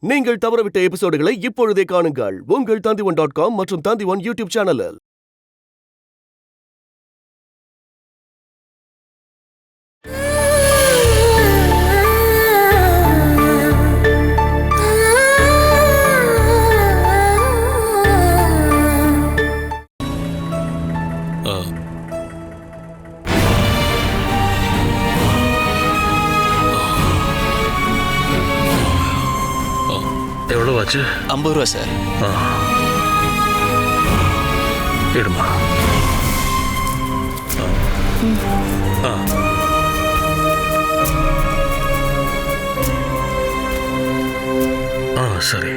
நீங்கள் தவறவிட்ட எபிசோடுகளை இப்பொழுதே காணுங்கள் உங்கள் Tandivan.com மற்றும் Tandivan யூடியூப் சேனலில். எவ்வளவு ஆச்சு? 50 ரூபா சார். எடுமா. சரி.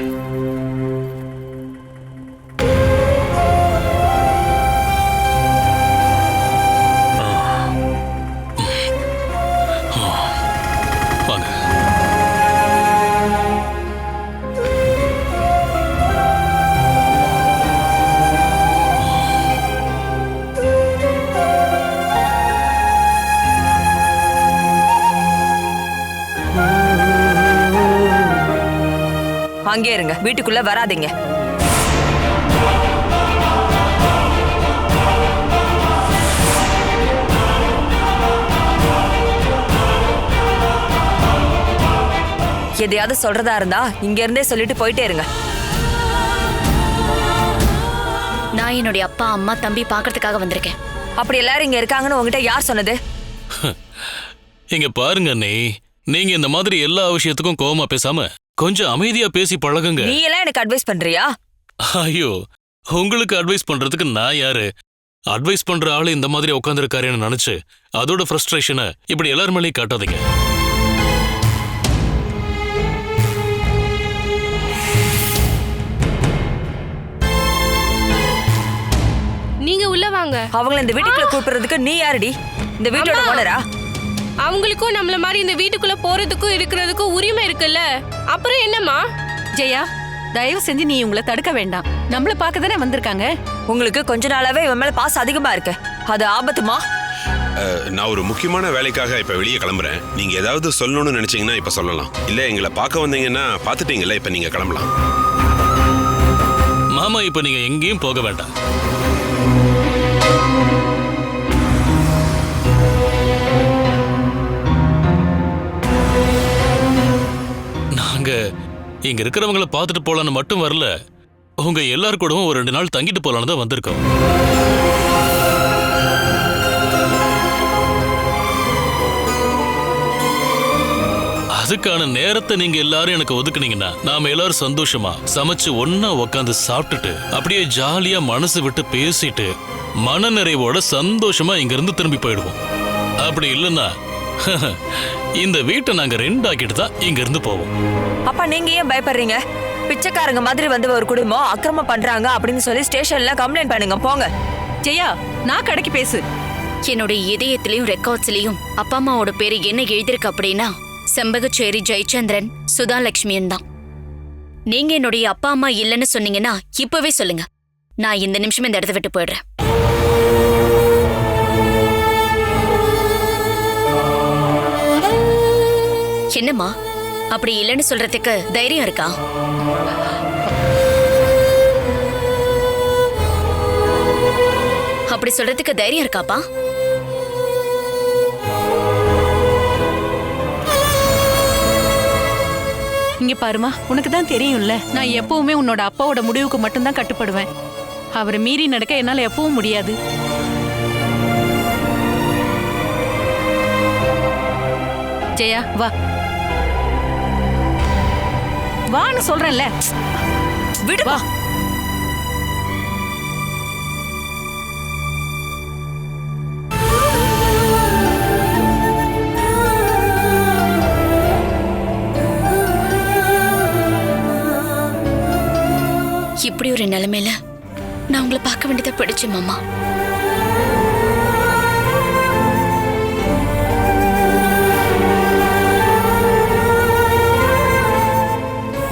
அங்கே இருங்க, வீட்டுக்குள்ள வராதீங்க. எதையாவது சொல்றதா இருந்தா இங்க இருந்தே சொல்லிட்டு போயிட்டே இருங்க. நான் என்னுடைய அப்பா அம்மா தம்பி பாக்குறதுக்காக வந்திருக்கேன். அப்படி எல்லாரும் இங்க இருக்காங்கன்னு உங்ககிட்ட யார் சொன்னது? இங்க பாருங்க அண்ணே, நீங்க இந்த மாதிரி எல்லா விஷயத்துக்கும் கோவமா பேசாம கொஞ்சம் அமைதியா பேசி பழகுங்க. நீ எல்லாம் எனக்கு அட்வைஸ் பண்றியா? ஐயோ, உங்களுக்கு அட்வைஸ் பண்றதுக்கு நான் யாரு? அட்வைஸ் பண்ற ஆளு இந்த மாதிரி உட்காந்துருக்காருன்னு நினைச்சு அதோட ஃப்ரஸ்ட்ரேஷனை இப்படி எல்லார் மேலேயும் காட்டாதீங்க. நீங்க உள்ள வாங்க. அவங்கள இந்த வீட்டுக்குள்ள கூப்பிடுறதுக்கு நீ யாருடி? இந்த வீட்டோட ஓனரா? அவங்களுக்கும் நம்மள மாதிரி இந்த வீட்டுக்குள்ள போறதுக்கும் இருக்கிறதுக்கும் உரிமை இருக்குல்ல. அப்புறம் என்னம்மா? ஜெயா, தயவு செஞ்சு நீ உங்களை தடுக்க வேண்டாம். நம்மள பார்க்க தானே வந்திருக்காங்க. உங்களுக்கு கொஞ்ச நாளாவே இவன் மேல பாசம் அதிகமா இருக்கு. அது ஆபத்துமா? நான் ஒரு முக்கியமான வேலைக்காக இப்ப வெளியே கிளம்புறேன். நீங்க ஏதாவது சொல்லணும்னு நினைச்சீங்கன்னா இப்ப சொல்லலாம். இல்ல எங்களை பார்க்க வந்தீங்கன்னா பாத்துட்டீங்கல்ல, இப்ப நீங்க கிளம்பலாம். மாமா, இப்ப நீங்க எங்கேயும் போக வேண்டாம். நாங்க இங்க இருக்கிறவங்களை பார்த்துட்டு போலான்னு மட்டும் வரல, உங்க எல்லாரும் கூடவும் ஒரு 2 நாள் தங்கிட்டு போலான்னு தான் வந்திருக்கோம். அதுக்கான நேரத்தை நீங்க எல்லாரும் எனக்கு ஒதுக்குனீங்கன்னா நாம எல்லாரும் சந்தோஷமா சமைச்சு ஒன்னா உக்காந்து சாப்பிட்டுட்டு அப்படியே ஜாலியா மனசு விட்டு பேசிட்டு மன நிறைவோட சந்தோஷமா இங்க இருந்து திரும்பி போயிடுவோம். அப்படி இல்லைன்னா இந்த வீட்டை நாங்க 2 ஆக்கிட்டு தான் இங்க இருந்து போவோம். அப்ப நீங்க ஏன் பயப்படுறீங்க? பிச்சைக்காரங்க மாதிரி வந்து ஒரு குடும்பம் அக்கிரமம் பண்றாங்க அப்படின்னு சொல்லி ஸ்டேஷன்ல கம்ப்ளைண்ட் பண்ணுங்க, போங்க. ஜெயா, நான் கடைக்கு பேசு. என்னுடைய இதயத்திலையும் ரெக்கார்ட்ஸ்லயும் அப்பா அம்மாவோட பேரு என்ன எழுதிருக்கு அப்படின்னா செம்பகச்சேரி ஜெயச்சந்திரன் சுதாலட்சுமியன் தான். நீங்க என்னுடைய அப்பா அம்மா இல்லைன்னு சொன்னீங்கன்னா இப்பவே சொல்லுங்க. நான் இந்த நிமிஷம் இந்த இடத்த விட்டு போயிடுறேன். என்னம்மா, அப்படி இல்லைன்னு சொல்றதுக்கு தைரியம் இருக்கா? அப்படி சொல்றதுக்கு தைரியம் இருக்காப்பா? இங்க பாருமா, உனக்கு தான் தெரியும்ல, நான் எப்பவுமே உன்னோட அப்பாவோட முடிவுக்கு மட்டும்தான் கட்டுப்படுவேன். அவரை மீறி நடக்க என்னால எப்பவும் முடியாது. ஜெயா, வா வான்னு சொல்றேன்ல. விடுவா. இப்படி ஒரு நிலைமையில நான் உங்களை பார்க்க வேண்டியதை பிடிச்சு மாமா.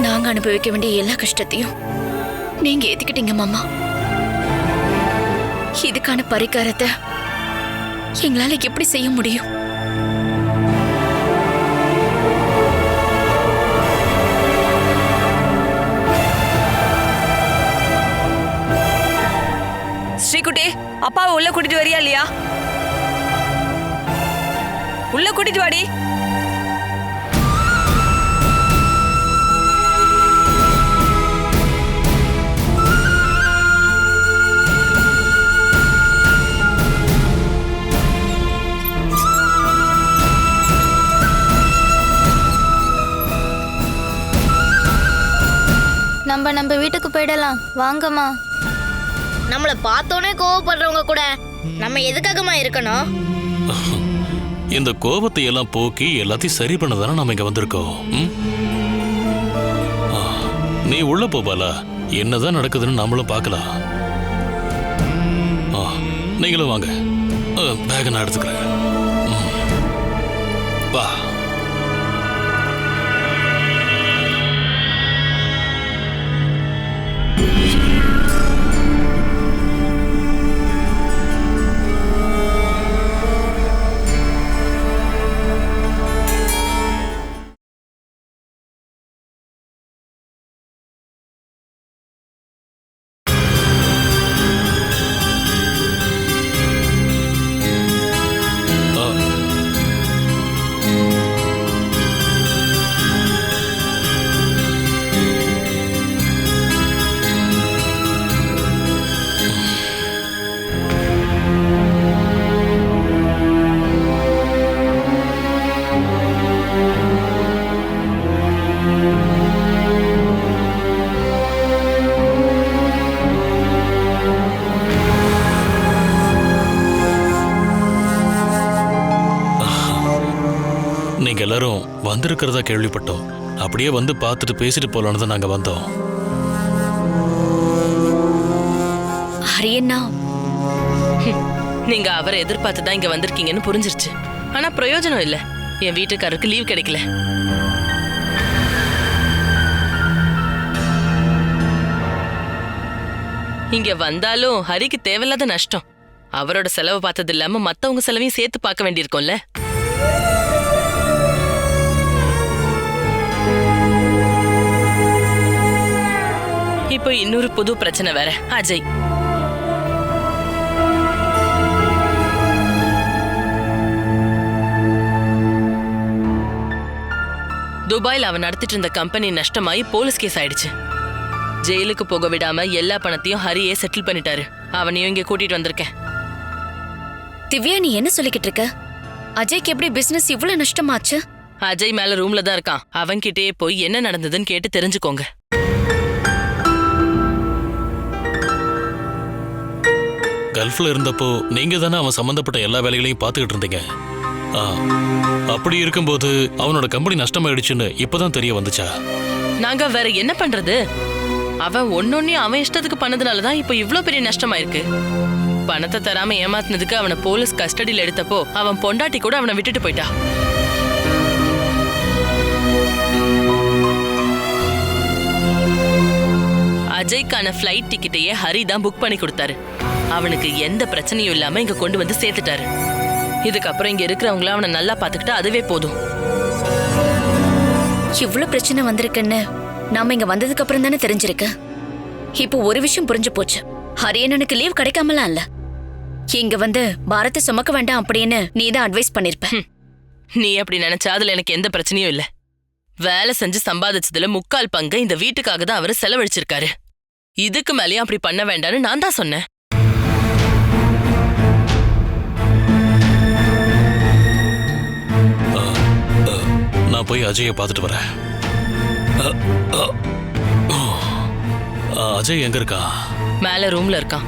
நாங்க அனுபவிக்க வேண்டிய எல்லா கஷ்டத்தையும் நீங்க ஏத்துக்கிட்டீங்க மாமா. இதுக்கான பரிகாரத்தை எங்களால எப்படி செய்ய முடியும்? கூட்டிட்டு வரியா இல்லையா? உள்ள கூட்டிட்டு வாடி. நம்ம வீட்டுக்கு போயிடலாம் வாங்கம்மா. நம்மள பார்த்தோன்னே கோவப்படுறவங்க கூட நம்ம எதுக்காகமா இருக்கணும்? இந்த கோபத்தை எல்லாம் போக்கி எல்லாத்தையும் சரி பண்ணதானே நாம இங்க வந்திருக்கோம். நீ உள்ள போ பாலா, என்னதான் நடக்குதுன்னு நம்மளும் பார்க்கலாம். நீங்களும் வாங்க, பேக நான் எடுத்துக்கிறேன். வா. நீங்க எல்லாரும் வந்திருக்கிறதா கேள்விப்பட்டோம். அப்படியே வந்து பார்த்துட்டு பேசிட்டு போலான்னு தான் நாங்க வந்தோம். ஹரியண்ணா, நீங்க அவரை எதிர்பார்த்து தான் இங்க வந்திருக்கீங்கன்னு புரிஞ்சிருச்சு. ஆனா பிரயோஜனம் இல்ல, என் வீட்டுக்காரருக்கு லீவ் கிடைக்கல. இங்க வந்தாலும் ஹரிக்கு தேவையில்லாத நஷ்டம். அவரோட செலவு பார்த்தது இல்லாம மத்தவங்க செலவையும் சேர்த்து பார்க்க வேண்டியிருக்கும்ல. இப்போ இன்னொரு புது பிரச்சனை வேற. அஜய் துபாயில் அவன் நடத்திட்டு இருந்த கம்பெனி நஷ்டமாயி போலீஸ் கேஸ் ஆயிடுச்சு. ஜெயிலுக்கு போக விடாம எல்லா பணத்தையும் ஹரியே செட்டில் பண்ணிட்டாரு. அவனையும் இங்க கூட்டிட்டு வந்திருக்கேன். திவ்யா, நீ என்ன சொல்லிக்கிட்டு இருக்க? அஜய்க்கு எப்படி பிசினஸ் இவ்வளவு நஷ்டமாச்சு? அஜய் மேல ரூம்ல தான் இருக்கான். அவன்கிட்டயே போய் என்ன நடந்ததுன்னு கேட்டு தெரிஞ்சுக்கோங்க. கல்ஃப்ல இருந்தப்போ நீங்க தானே அவன் சம்பந்தப்பட்ட எல்லா வேலைகளையும் பார்த்துக்கிட்டு இருந்தீங்க. அப்படி இருக்கும்போது அவனோட கம்பெனி நஷ்டமாயிடுச்சுன்னு இப்பதான் தெரிய வந்துச்சா? நாங்க வேற என்ன பண்றது? அவன் ஒன்னொன்னையும் அவன் இஷ்டத்துக்கு பண்ணதுனாலதான் இப்ப இவ்ளோ பெரிய நஷ்டமாயிருக்கு. பணத்தை தராம ஏமாத்தினதுக்கு அவனை போலீஸ் கஸ்டடியில் எடுத்தப்போ அவன் பொண்டாட்டி கூட அவனை விட்டுட்டு போயிட்டா. அஜய்க்கான ஃப்ளைட் டிக்கெட்டையே ஹரி தான் புக் பண்ணி கொடுத்தாரு. அவனுக்கு எந்த பிரச்சனையும் இல்லாம இங்க கொண்டு வந்து சேர்த்துட்டாரு. இதுக்கப்புறம் இங்க இருக்கிறவங்கள அவனை நல்லா பாத்துக்கிட்டா அதுவே போதும். இவ்ளோ பிரச்சனை வந்திருக்குன்னு நாம இங்க வந்ததுக்கு அப்புறம் தானே தெரிஞ்சிருக்கு. இப்போ ஒரு விஷயம் புரிஞ்சு போச்சு. ஹரியண்ணனுக்கு லீவ் கிடைக்காமலாம் இல்ல, இங்க வந்து பாரத்தை சுமக்க வேண்டாம் அப்படின்னு நீ தான் அட்வைஸ் பண்ணிருப்ப. நீ அப்படி நினைச்சா அதுல எனக்கு எந்த பிரச்சனையும் இல்ல. வேலை செஞ்சு சம்பாதிச்சதுல 3/4 பங்கு இந்த வீட்டுக்காக தான் அவரு செலவழிச்சிருக்காரு. இதுக்கு மேலேயும் அப்படி பண்ண வேண்டாம்னு நான் தான் சொன்னேன். நான் போய் அஜயை பார்த்துட்டு வரேன். அஜய் எங்க இருக்கா? மேல ரூம்ல இருக்கான்.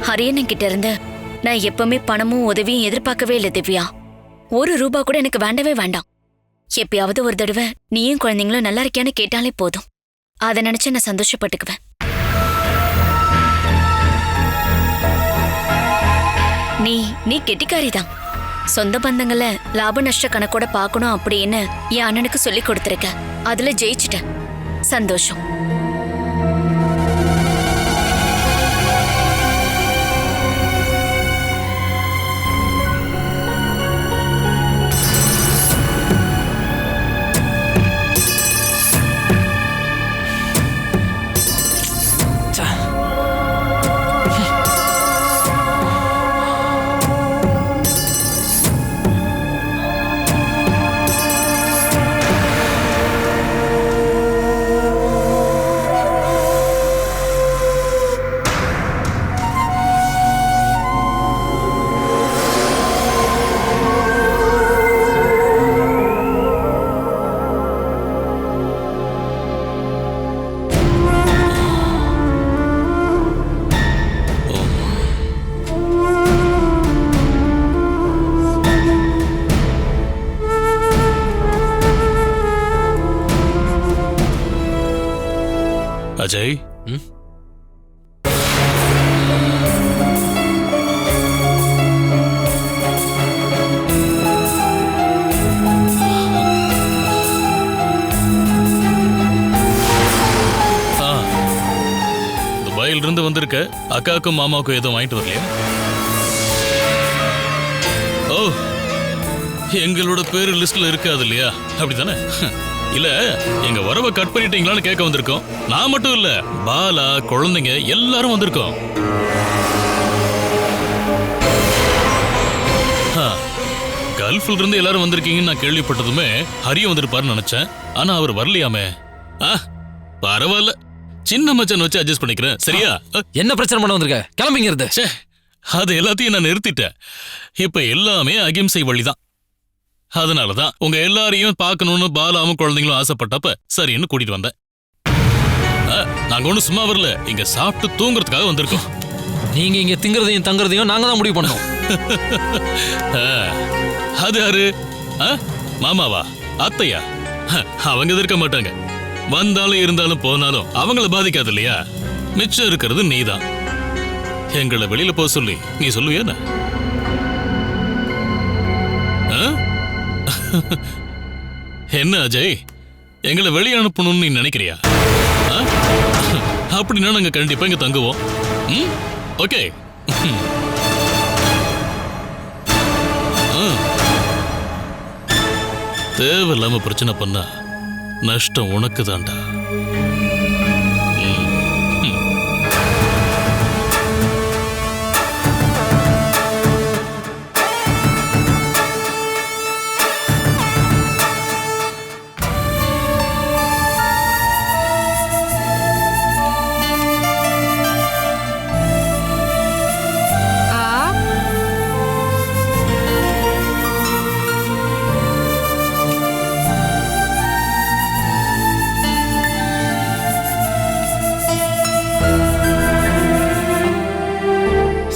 ஹரியண்ணன் கிட்ட இருந்து நான் எப்பவுமே பணமும் உதவியும் எதிர்பார்க்கவே இல்லை திவ்யா. 1 ரூபா கூட எனக்கு வேண்டவே வேண்டாம். எப்பயாவது ஒரு தடவை நீயும் குழந்தைங்களும் நல்லா இருக்கியான்னு கேட்டாலே போதும். அதை நினைச்சு நான் சந்தோஷப்பட்டுக்குவேன். நீ கெட்டிக்காரிதான். சொந்த பந்தங்களை லாப நஷ்ட கணக்கோட பார்க்கணும் அப்படின்னு என் அண்ணனுக்கு சொல்லி கொடுத்துருக்க. அதுல ஜெயிச்சிட்ட. சந்தோஷம். அஜய், துபாயில இருந்து வந்திருக்க. அக்காவுக்கும் மாமாவுக்கும் எதுவும் வாங்கிட்டு வரலையா? ஓ, எங்களோட பேரு லிஸ்ட்ல இருக்காது இல்லையா? அப்படித்தானே? இல்ல, எங்க வரவை கட் பண்ணிட்டீங்களான்னு கேட்க வந்திருக்கோம். நான் மட்டும் இல்ல, பாலா, குழந்தைங்க எல்லாரும் வந்திருக்கோம். கல்ஃப்ல இருந்து எல்லாரும் வந்திருக்கீங்கன்னு நான் கேள்விப்பட்டதுமே ஹரியும் வந்திருப்பாருன்னு நினைச்சேன். ஆனா அவர் வரலையாமே. பரவாயில்ல, சின்ன மச்சான் வச்சு அட்ஜஸ்ட் பண்ணிக்கிறேன். சரியா? என்ன பிரச்சனை பண்ண வந்திருக்க? கிளம்பிங்கிறது. அது எல்லாத்தையும் நான் நிறுத்திட்டேன். இப்ப எல்லாமே அகிம்சை வழிதான். அதனாலதான் உங்க எல்லாரையும் பார்க்கணும்னு பாலாவும் குழந்தைங்களும் ஆசைப்பட்டப்ப சரின்னு கூட்டிட்டு வந்தேன். நாங்க ஒண்ணும் சும்மா வரல, இங்க சாப்பிட்டு தூங்குறதுக்காக வந்திருக்கோம். நீங்க இங்க திங்கறதையும் தங்குறதையும் நாங்க தான் முடிவு பண்ணோம். அது யாரு? மாமாவா, அத்தையா? அவங்க இருக்க மாட்டாங்க. வந்தாலும் இருந்தாலும் போனாலும் அவங்கள பாதிக்காது இல்லையா? மிச்சம் இருக்கிறது நீதான். எங்களை வெளியில போக சொல்லி நீ சொல்லுவியா? என்ன அஜய், எங்களை வெளியே அனுப்பணும்னு நீ நினைக்கிறியா? அப்படின்னா நாங்க கண்டிப்பா இங்க தங்குவோம். ஓகே. தேவையில்லாம பிரச்சனை பண்ணா நஷ்டம் உனக்கு தான்டா.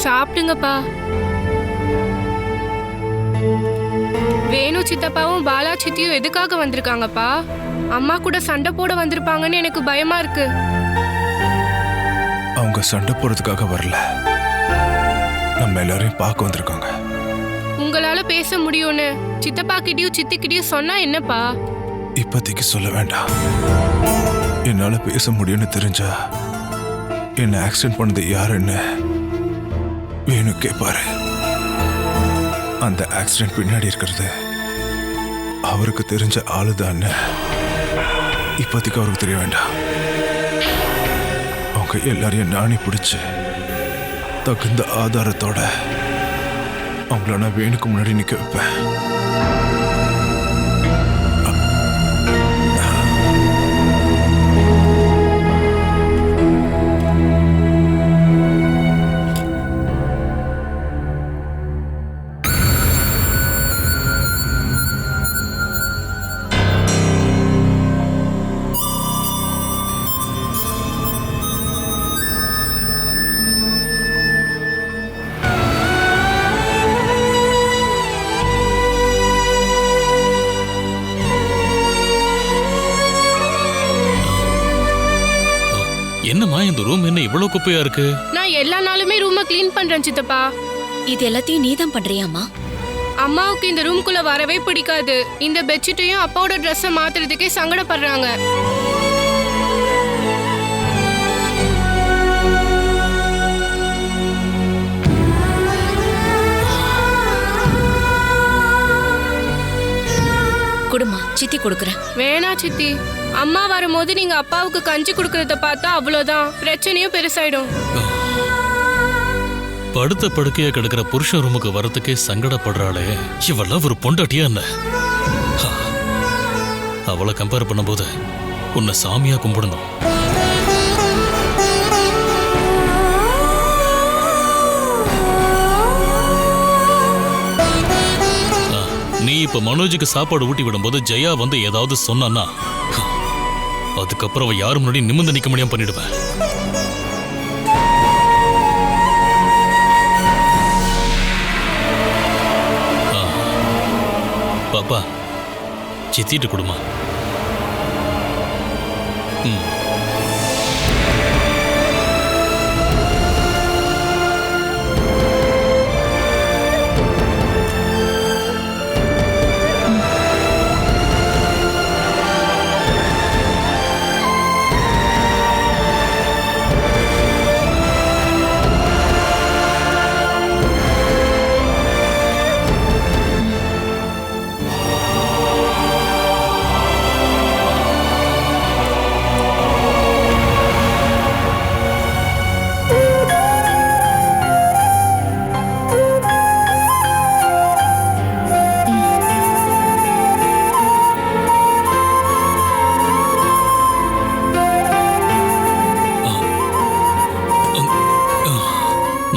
சாப்பிடுங்கப்பா. வேணு சித்தப்பாவும் பாலா சித்தியும் எதுக்காக வந்திருக்காங்கப்பா? அம்மா கூட சண்டை போட வந்திருப்பாங்கன்னு எனக்கு பயமா இருக்கு. அவங்க சண்டை போறதுக்காக வரல, நம்ம எல்லாரையும் பார்க்க வந்திருக்காங்க. உங்களால பேச முடியும்னு சித்தப்பா கிட்டயும் சித்தி கிட்டயும் சொன்னா என்னப்பா? இப்போதைக்கு சொல்ல வேண்டாம். என்னால பேச முடியும்னு தெரிஞ்சா என்ன ஆக்சிடென்ட் பண்ணது யாருன்னு வேணு கேட்பாரு. அந்த ஆக்சிடென்ட் பின்னாடி இருக்கிறது அவருக்கு தெரிஞ்ச ஆளுதான்னு இப்போதைக்கு அவருக்கு தெரிய வேண்டாம். அவங்க எல்லாரையும் நாணி பிடிச்சு தகுந்த ஆதாரத்தோட அவங்கள நான் வேணுக்கு முன்னாடி நிக்க வைப்பேன். என்னம்மா, இந்த ரூம் என்ன இவ்வளவு குப்பையா இருக்கு? நான் எல்லா நாளுமே ரூமை க்ளீன் பண்றேன் சித்தப்பா. இது எல்லாத்தையும் நீதான் பண்றியாமா? அம்மாவுக்கு இந்த ரூம்குள்ள வரவே பிடிக்காது. இந்த பெட்ஷீட்டையும் அப்பாவோட ட்ரெஸ்ஸை மாத்துறதுக்கே சங்கடப்படுறாங்க. குடுமா சித்தி கொடுக்குறேன். வேணா சித்தி, அம்மா வரும்போது நீங்க அப்பாவுக்கு கஞ்சி குடுக்கறத பார்த்தா அவ்வளவுதான், பிரச்சனையும் பெருசாயிடும். படுத்த படுக்கையா கிடக்கிற புருஷன் ரூமுக்கு வரத்துக்கே சங்கடப்படுறாளே, இவெல்லாம் ஒரு பொண்டாட்டியா என்ன? அவளை கம்பேர் பண்ணும்போது உன்னை சாமியா கும்பிடணும். நீ இப்ப மனோஜுக்கு சாப்பாடு ஊட்டி விடும்போது ஜெயா வந்து ஏதாவது சொன்னான்னா அதுக்கப்புறம் அவ யாரும் முன்னாடி நிமிர்ந்து நிக்க முடியாம பண்ணிடுவேன். பாப்பா சித்திட்டு கொடுமா.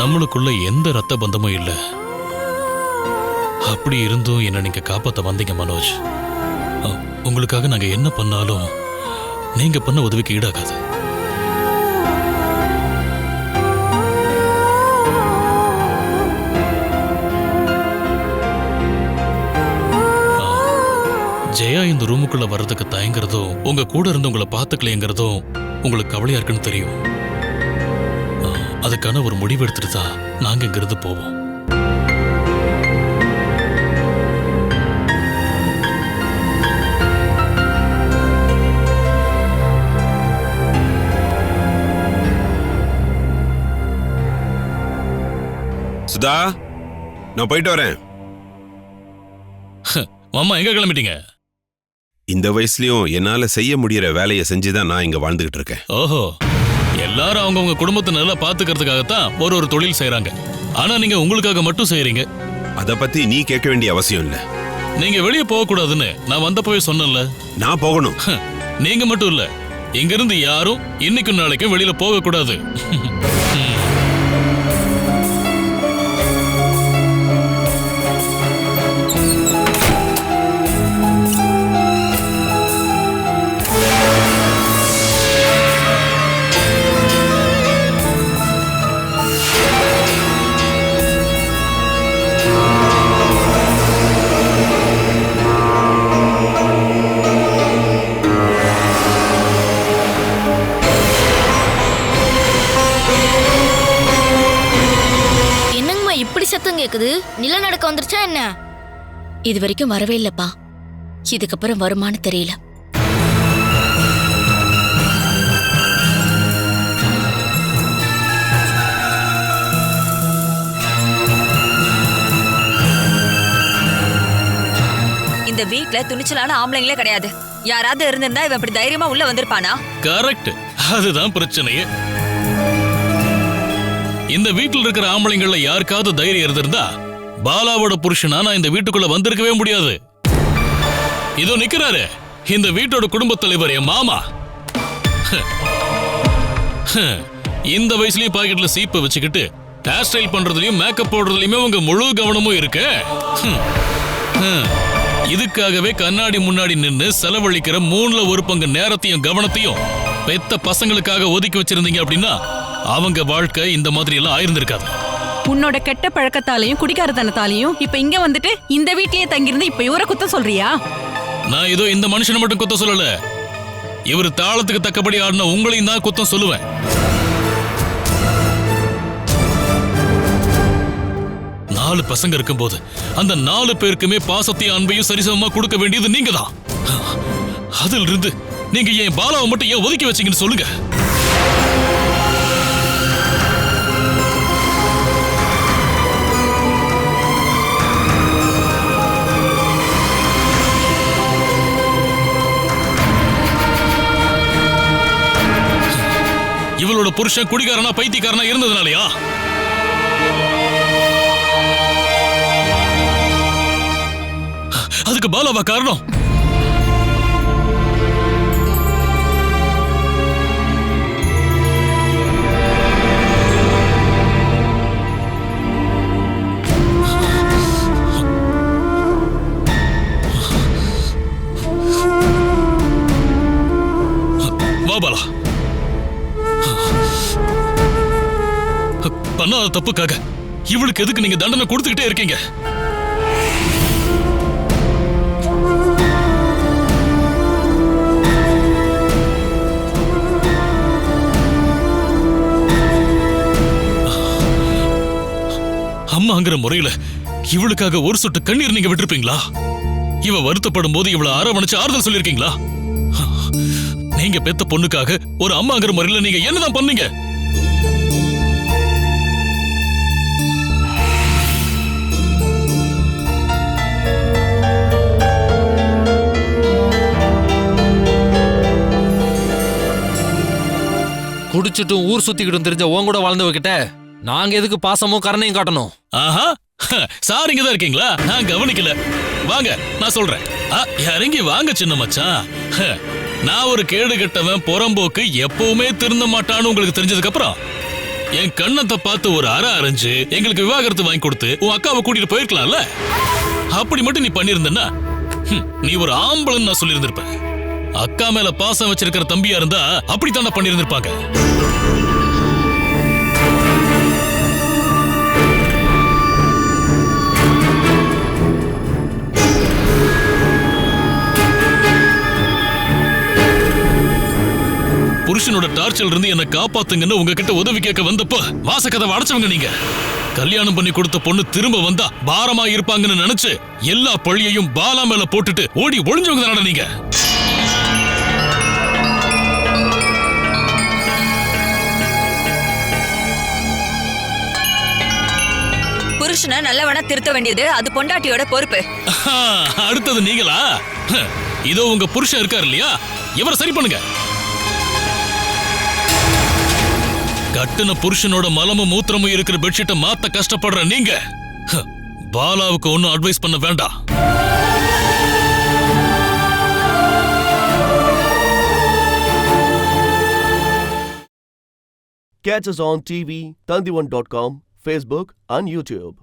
நம்மளுக்குள்ள எந்த ரத்த பந்தமும் இல்ல. அப்படி இருந்தும் என்ன நீங்க காப்பாத்த வந்தீங்க மனோஜ். உங்களுக்காக நாங்க என்ன பண்ணாலும் நீங்க பண்ண உதவிக்கு ஈடாகாது. ஜெயா இந்த ரூமுக்குள்ள வர்றதுக்கு தயங்குறதும் உங்க கூட இருந்து உங்களை பாத்துக்கலைங்கிறதும் உங்களுக்கு கவலையா இருக்குன்னு தெரியும். அதுக்கான ஒரு முடிவு எடுத்துட்டு தான் நாங்க இங்கிருந்து போவோம். சுதா, நான் போயிட்டு வரேன். மாமா எங்க கிளம்பிட்டீங்க? இந்த வயசுலயும் என்னால செய்ய முடியற வேலையை செஞ்சுதான் நான் இங்க வாழ்ந்துகிட்டு இருக்கேன். ஓஹோ, எல்லாரும் அவங்கவுங்க குடும்பத்தை நல்லா பாத்துக்கிறதுக்காகத்தான் ஒரு தொழில் செய்யறாங்க. ஆனா நீங்க உங்களுக்காக மட்டும் செய்யறீங்க. அத பத்தி நீ கேட்க வேண்டிய அவசியம் இல்ல. நீங்க வெளியே போக கூடாதுன்னு நான் வந்தப்பவே சொன்னேன்ல. நான் போகணும். நீங்க மட்டும் இல்ல, இங்க இருந்து யாரும் இன்னைக்கும் நாளைக்கும் வெளியில போக கூடாது. சத்தம் கேக்குது. நிலநடுக்கம் வந்துருச்சா என்ன? இது வரைக்கும் வரவே இல்லப்பா. இதுக்கப்புறம் வருமானு தெரியல. இந்த வீட்ல துணிச்சலான ஆம்பளைங்களே கிடையாது. யாராவது இருந்திருந்தா இவன் இப்படி தைரியமா உள்ள வந்திருப்பானா? கரெக்ட், அதுதான் பிரச்சனையே. இந்த வீட்டில் இருக்கிற ஆம்பளைங்கள்ல யாருக்காவது தைரியம் இருந்திருந்தா பாலாவோட புருஷனா நான் இந்த வீட்டுக்குள்ள வந்திருக்கவே முடியாது. இதோ நிக்கிறாரு இந்த வீட்டோட குடும்பத் தலைவர், என் மாமா. இந்த வயசுலயும் பாக்கெட்ல சீப்பை வச்சுக்கிட்டு ஹேர் ஸ்டைல் பண்றதுலயும் மேக்கப் போடுறதுலயுமே உங்க முழு கவனமும் இருக்கு. இதுக்காகவே கண்ணாடி முன்னாடி நின்னு செலவழிக்கிற 3ல் 1 பங்கு நேரத்தையும் கவனத்தையும் பெத்த பசங்களுக்காக ஒதுக்கி வச்சிருந்தீங்க அப்படின்னா அவங்க வாழ்க்கை இந்த மாதிரி எல்லாம் ஆயிருந்திருக்காது. உன்னோட கெட்ட பழக்கத்தாலையும் குடிகாரத்தனத்தாலையும் இப்ப இங்க வந்துட்டு இந்த வீட்லயே தங்கியிருந்து இப்ப இவரை குத்த சொல்றியா? நான் ஏதோ இந்த மனுஷனை மட்டும் குத்தம் சொல்லல, இவர் தாளத்துக்கு தக்கபடி ஆடின உங்களையும் தான் குத்தம் சொல்லுவேன். நாலு பசங்க இருக்கும்போது அந்த 4 பேருக்குமே பாசத்தையும் அன்பையும் சரிசமமா கொடுக்க வேண்டியது நீங்க தான். அதில் இருந்து நீங்க என் பாலாவை மட்டும் ஏன் ஒதுக்கி வச்சீங்கன்னு சொல்லுங்க. புருஷன் குடிகாரனா பைத்தியக்காரனா இருந்ததுனாலயா? அதுக்கு பாலாவா காரணம்? பாலா, பண்ணாத தப்புக்காக இவளுக்கு எதுக்கு நீங்க தண்டனை கொடுத்துக்கிட்டே இருக்கீங்க? அம்மாங்கிற முறையில இவளுக்காக ஒரு சொட்டு கண்ணீர் நீங்க விட்டுருப்பீங்களா? இவ வருத்தப்படும் போது இவளை அரவணைச்சு ஆறுதல் சொல்லிருக்கீங்களா? நீங்க பெத்த பொண்ணுக்காக ஒரு அம்மாங்கிற முறையில நீங்க என்னதான் பண்ணீங்க? குடிச்சிட்டும் ஊர் சுத்திக்கிட்டும் தெரிஞ்ச உன் கூட வாழ்ந்தவகிட்ட நாங்க எதுக்கு பாசமும் கருணையும் காட்டணும்? ஆஹா, சார் இங்கதான் இருக்கீங்களா? நான் கவனிக்கல. வாங்க, நான் சொல்றேன். இறங்கி வாங்க சின்ன மச்சான். நான் ஒரு கேடு கட்டவன், புறம்போக்கு, எப்பவுமே திருந்த மாட்டான்னு உங்களுக்கு தெரிஞ்சதுக்கு அப்புறம் என் கண்ணத்தை பார்த்து ஒரு அரைஞ்சு எங்களுக்கு விவாகரத்து வாங்கி கொடுத்து உன் அக்காவை கூட்டிட்டு போயிருக்கலாம்ல? அப்படி மட்டும் நீ பண்ணிருந்தா நீ ஒரு ஆம்பளன்னு நான் சொல்லியிருந்திருப்பேன். அக்கா மேல பாசம் வச்சிருக்கிற தம்பியா இருந்தா அப்படித்தானே பண்ணிருந்திருப்பாங்க. புருஷனோட டார்ச்சல் இருந்து என்ன காப்பாத்துங்கன்னு உங்ககிட்ட உதவி கேட்க வந்தப்ப வாசக்கதவை அடைச்சவங்க நீங்க. கல்யாணம் பண்ணி கொடுத்த பொண்ணு திரும்ப வந்தா பாரமா இருப்பாங்கன்னு நினைச்சு எல்லா பழியையும் பாலா மேல போட்டுட்டு ஓடி ஒளிஞ்சவங்க தானே நீங்க. புருஷனை நல்லவனா திருத்த வேண்டியது அது பொண்டாட்டியோட பொறுப்பு. அடுத்தது நீங்களா? இதோ உங்க புருஷன் இருக்காரு இல்லையா, இவரை சரி பண்ணுங்க. கட்டுன புருஷனோட மலமும் மூத்திரமும் இருக்கிற பெட்ஷீட்டை மாத்த கஷ்டப்படுற நீங்க பாலாவுக்கு ஒன்னும் அட்வைஸ் பண்ண வேண்டாம். Catch us on TV, Tandivan.com, Facebook and YouTube.